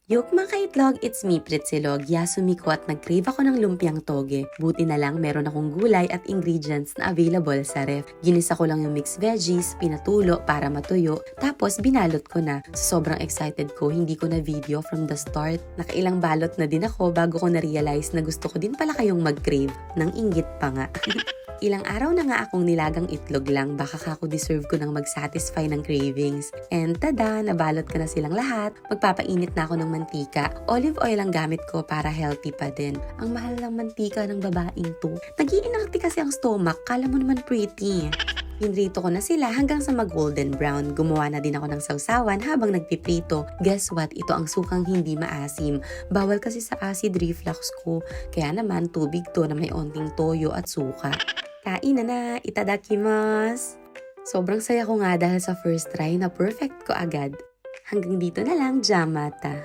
Yok mga kaitlog, it's me Pritsilog. Yasumiko at nag-crave ako ng lumpiang toge. Buti na lang meron akong gulay at ingredients na available sa ref. Ginisa ko lang yung mixed veggies, pinatulo para matuyo, tapos binalot ko na. Sobrang excited ko, hindi ko na video from the start. Nakailang balot na din ako bago ko na-realize na gusto ko din pala kayong mag-crave. Nang inggit pa nga. Ilang araw na nga akong nilagang itlog lang, baka kako deserve ko nang mag-satisfy ng cravings. And tada, nabalot ko na silang lahat. Magpapainit na ako ng mantika. Olive oil ang gamit ko para healthy pa din. Ang mahal ng mantika ng babaeng to. Nag-iinakti kasi ang stomach, kala mo naman pretty. Hinrito ko na sila hanggang sa mag-golden brown. Gumawa na din ako ng sausawan habang nagpiprito. Guess what? Ito ang sukang hindi maasim. Bawal kasi sa acid reflux ko. Kaya naman tubig to na may onting toyo at suka. Kain na, itadakimasu! Sobrang saya ko nga dahil sa first try na perfect ko agad. Hanggang dito na lang, Jamata.